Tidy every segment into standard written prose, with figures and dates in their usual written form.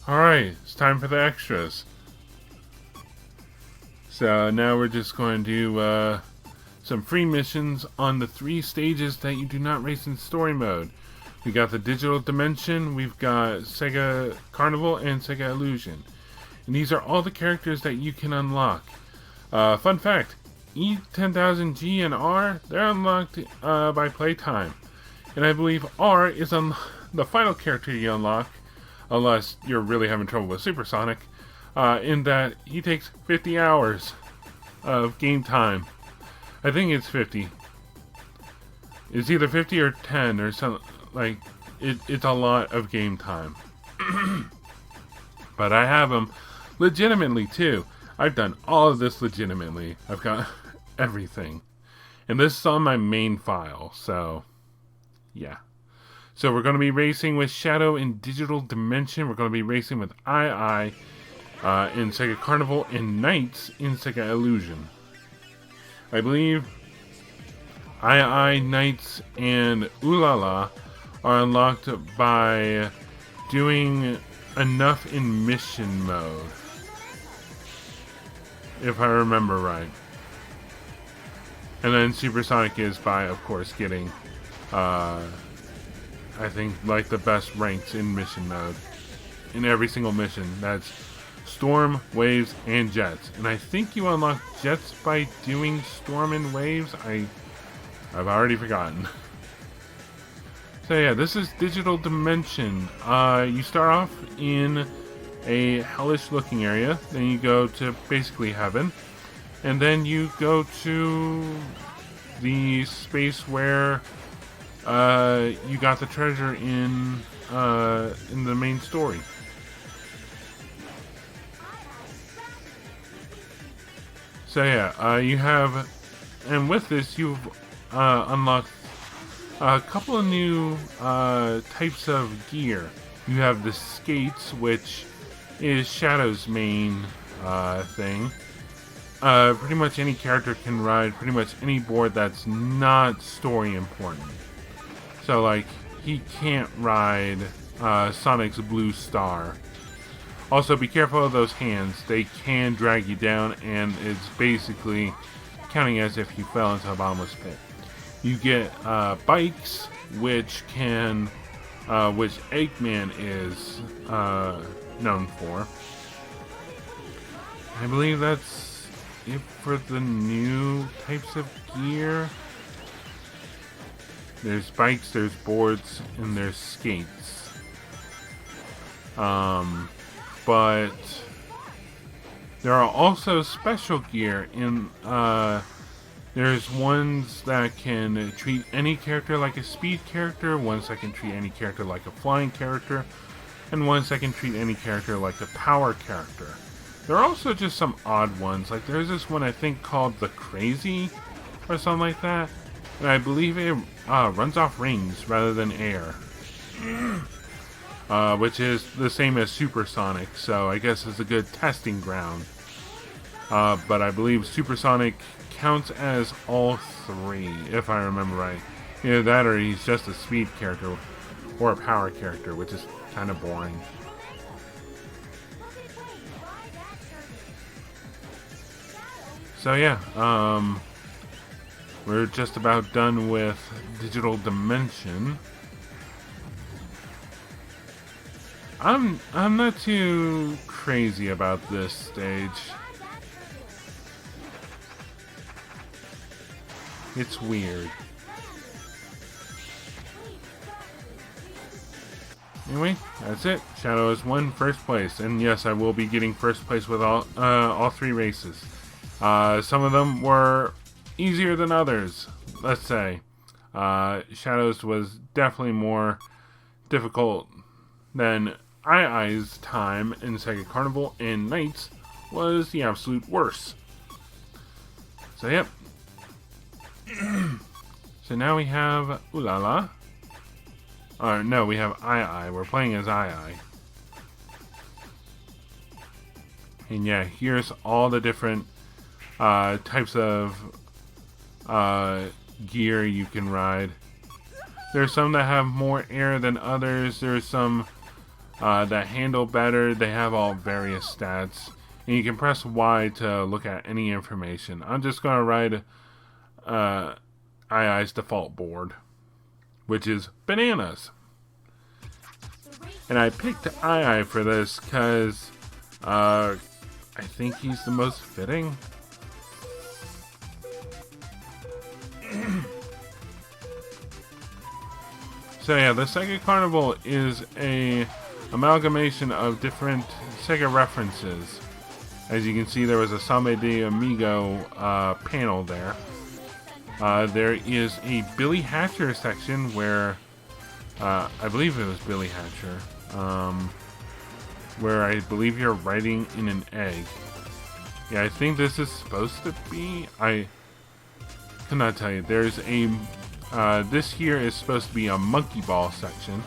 Alright, it's time for the extras. So now we're just going to do some free missions on the 3 stages that you do not race in story mode. We got the Digital Dimension, we've got Sega Carnival, and Sega Illusion. And these are all the characters that you can unlock. Fun fact, E10000G and R, they're unlocked by playtime. And I believe R is the final character you unlock, unless you're really having trouble with Supersonic, in that he takes 50 hours of game time. I think it's 50. It's either 50 or 10 or something. Like, it's a lot of game time. But I have him legitimately too. I've done all of this legitimately. I've got everything. And this is on my main file, so yeah. So we're going to be racing with Shadow in Digital Dimension. We're going to be racing with II in Sega Carnival and Knights in Sega Illusion. I believe II, Knights, and Ulala are unlocked by doing enough in mission mode, if I remember right. And then Supersonic is by, of course, getting I think like the best ranks in mission mode in every single mission. That's Storm, Waves, and Jets. And I think you unlock Jets by doing Storm and Waves. I've already forgotten. So yeah, this is Digital Dimension. You start off in a hellish looking area, then you go to basically heaven, and then you go to the space where you got the treasure in the main story. So yeah, you have, and with this you've unlocked a couple of new types of gear. You have the skates, which is Shadow's main thing. Pretty much any character can ride pretty much any board that's not story important. So like, he can't ride Sonic's Blue Star. Also, be careful of those hands. They can drag you down, and it's basically counting as if you fell into a bottomless pit. You get bikes, which Eggman is known for. I believe that's it for the new types of gear. There's bikes, there's boards, and there's skates. But there are also special gear in there's ones that can treat any character like a speed character, ones that can treat any character like a flying character, and ones that can treat any character like a power character. There are also just some odd ones, like there's this one I think called the Crazy, or something like that, and I believe it runs off rings rather than air. Which is the same as Supersonic, so I guess it's a good testing ground. But I believe Supersonic counts as all 3, if I remember right. Either that or he's just a speed character or a power character, which is kind of boring. So yeah, we're just about done with Digital Dimension. I'm not too crazy about this stage. It's weird. Anyway, that's it. Shadow has won first place, and yes, I will be getting first place with all 3 races. Some of them were easier than others, let's say. Shadow's was definitely more difficult than II's time in Sega Carnival, and Knights was the absolute worst. So yep. So now we have Ulala. No, we have II. We're playing as II. And yeah, here's all the different types of gear you can ride. There's some that have more air than others. There's some that handle better. They have all various stats. And you can press Y to look at any information. I'm just going to write II's default board, which is bananas. And I picked II for this because I think he's the most fitting. So yeah, the Sega Carnival is a amalgamation of different Sega references. As you can see, there was a Samba de Amigo panel there. There is a Billy Hatcher section where I believe it was Billy Hatcher, where I believe you're writing in an egg. Yeah, I think this is supposed to be. I cannot tell you. There's a this here is supposed to be a Monkey Ball section.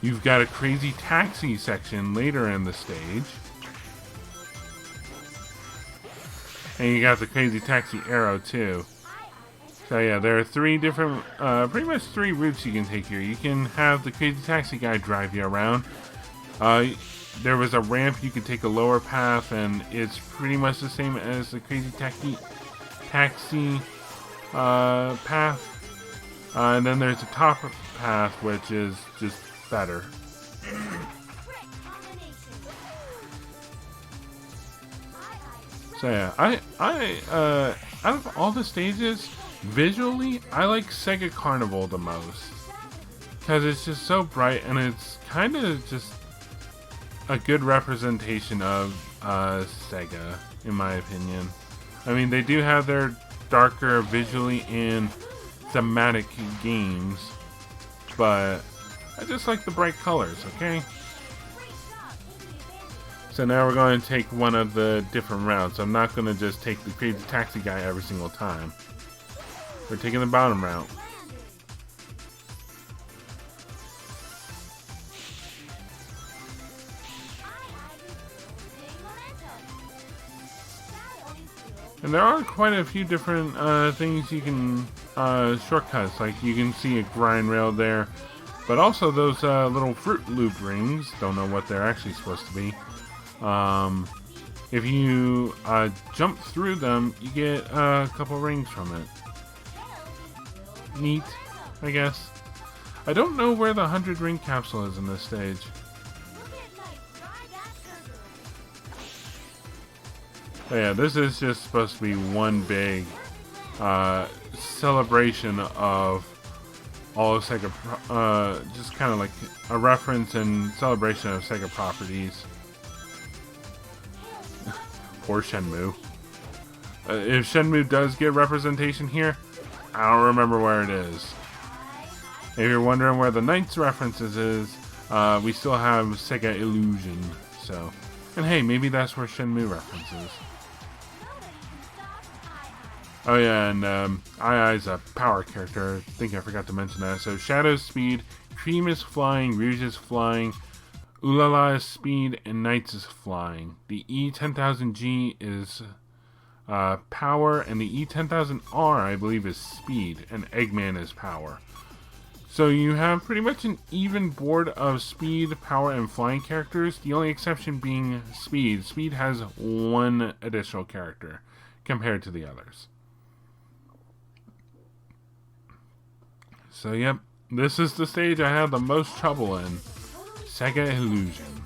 You've got a Crazy Taxi section later in the stage. And you got the Crazy Taxi Arrow too. So yeah, there are three different, pretty much three routes you can take here. You can have the Crazy Taxi guy drive you around. There was a ramp, you could take a lower path, and it's pretty much the same as the Crazy Taxi path. And then there's a top path, which is just better. So yeah, I out of all the stages, visually, I like Sega Carnival the most. Because it's just so bright, and it's kind of just a good representation of Sega, in my opinion. I mean, they do have their darker visually and thematic games, but I just like the bright colors, okay? So now we're going to take one of the different routes. I'm not going to just take the Crazy Taxi guy every single time. We're taking the bottom route. And there are quite a few different things you can, shortcuts, like you can see a grind rail there, but also those little Fruit Loop rings, don't know what they're actually supposed to be. If you jump through them, you get a couple rings from it. Neat, I guess. I don't know where the 100 ring capsule is in this stage. But yeah, this is just supposed to be one big celebration of all of Sega, just kind of like a reference and celebration of Sega properties. Or Shenmue. If Shenmue does get representation here, I don't remember where it is. If you're wondering where the Knights references is, we still have Sega Illusion. So, and hey, maybe that's where Shenmue references. Oh yeah, and II's a power character. I think I forgot to mention that. So Shadow's speed, Cream is flying, Rouge is flying, Ulala is speed, and Knights is flying. The E10000G is power, and the E10000R, I believe, is speed, and Eggman is power. So you have pretty much an even board of speed, power, and flying characters. The only exception being speed. Speed has one additional character compared to the others. So yep, this is the stage I have the most trouble in. Sega Illusion.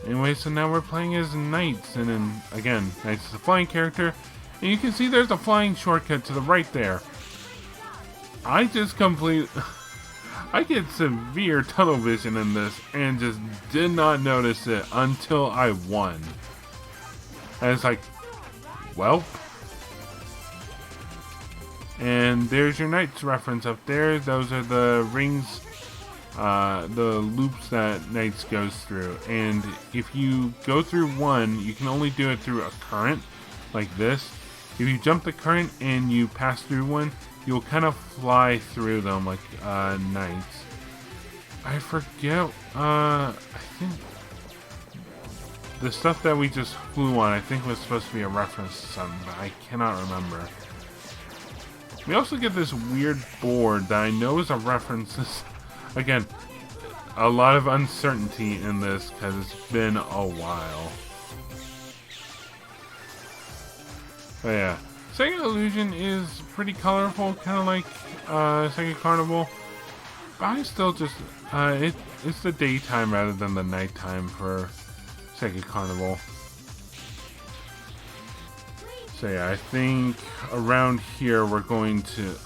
Anyway, so now we're playing as Knights, and then, again, Knights is a flying character, and you can see there's a flying shortcut to the right there. I get severe tunnel vision in this, and just did not notice it until I won. And it's like, well. And there's your Knights reference up there. Those are the rings, the loops that Knights goes through. And if you go through one, you can only do it through a current, like this. If you jump the current and you pass through one, you'll kind of fly through them like Knights. I forget, I think the stuff that we just flew on, I think was supposed to be a reference to something, but I cannot remember. We also get this weird board that I know is a reference. Again, a lot of uncertainty in this because it's been a while. But yeah, Sega Illusion is pretty colorful, kind of like Sega Carnival. But I still just, it's the daytime rather than the nighttime for Sega Carnival. So yeah, I think around here we're going to,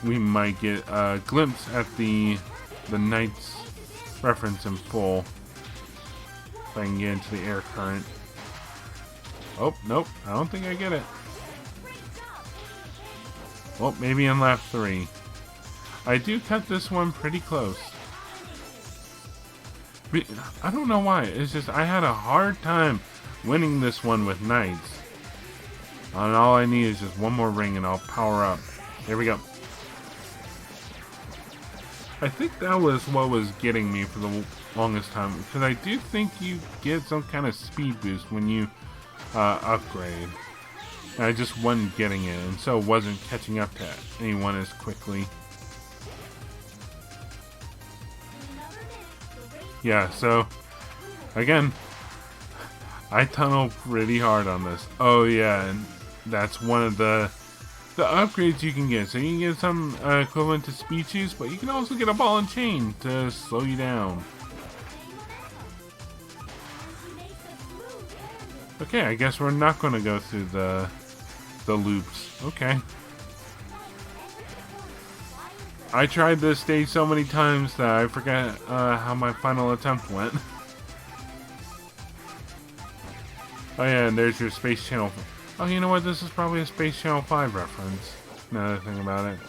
we might get a glimpse at the Knights reference in full. If I can get into the air current. Oh, nope, I don't think I get it. Well, maybe in lap 3. I do cut this one pretty close. I don't know why, it's just I had a hard time winning this one with Knights. And all I need is just one more ring and I'll power up. Here we go. I think that was what was getting me for the longest time, because I do think you get some kind of speed boost when you upgrade. And I just wasn't getting it, and so wasn't catching up to anyone as quickly. Yeah, so again, I tunnel pretty hard on this. Oh yeah, and that's one of the upgrades you can get. So you can get some equivalent to speed juice, but you can also get a ball and chain to slow you down. Okay, I guess we're not going to go through the loops. Okay. I tried this stage so many times that I forgot how my final attempt went. Oh yeah, and there's your Space Channel. Oh, you know what? This is probably a Space Channel 5 reference. Now that I think about it.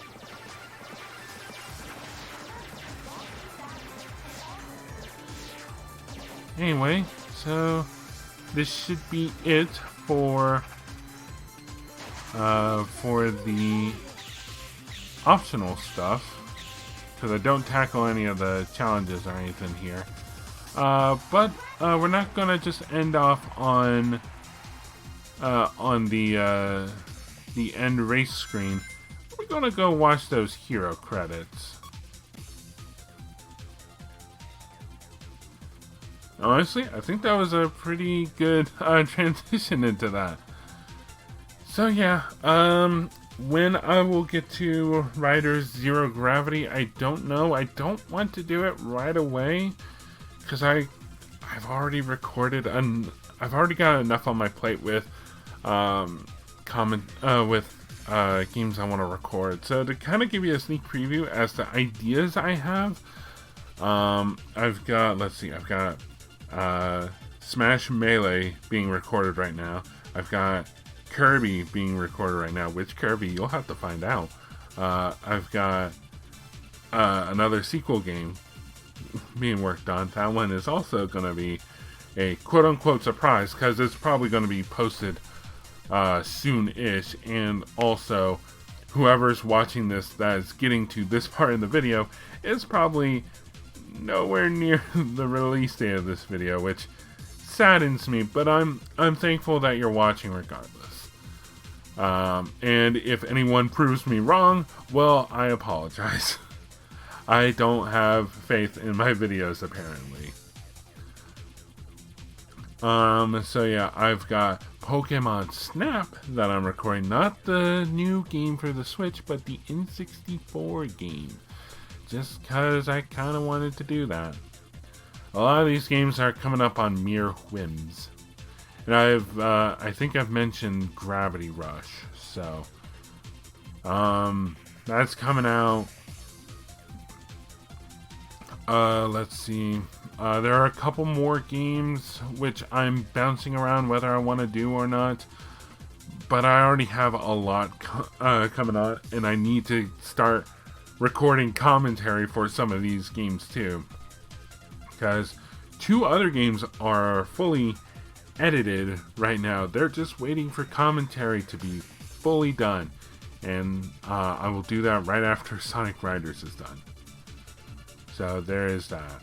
Anyway, so this should be it for the optional stuff, because I don't tackle any of the challenges or anything here. But we're not gonna just end off on the end race screen. We're gonna go watch those hero credits. Honestly, I think that was a pretty good transition into that. So yeah, when I will get to Riders Zero Gravity, I don't know. I don't want to do it right away, because I've already recorded and I've already got enough on my plate with games I want to record. So to kind of give you a sneak preview as to ideas I have, I've got Smash Melee being recorded right now. I've got Kirby being recorded right now. Which Kirby, you'll have to find out. I've got another sequel game being worked on. That one is also going to be a quote-unquote surprise, because it's probably going to be posted soon-ish, and also whoever's watching this that is getting to this part in the video is probably nowhere near the release date of this video, which saddens me, but I'm thankful that you're watching regardless. And if anyone proves me wrong, well, I apologize. I don't have faith in my videos, apparently. So yeah, I've got Pokemon Snap that I'm recording, not the new game for the Switch, but the N64 game. Just cause I kind of wanted to do that. A lot of these games are coming up on mere whims. And I think I've mentioned Gravity Rush, so that's coming out. Let's see. There are a couple more games which I'm bouncing around whether I want to do or not. But I already have a lot coming on, and I need to start recording commentary for some of these games too. Because 2 other games are fully edited right now. They're just waiting for commentary to be fully done. And I will do that right after Sonic Riders is done. So there is that.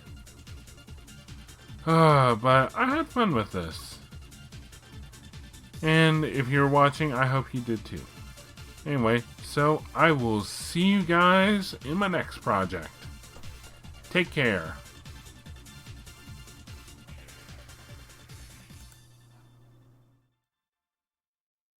But I had fun with this. And if you're watching, I hope you did too. Anyway, so I will see you guys in my next project. Take care.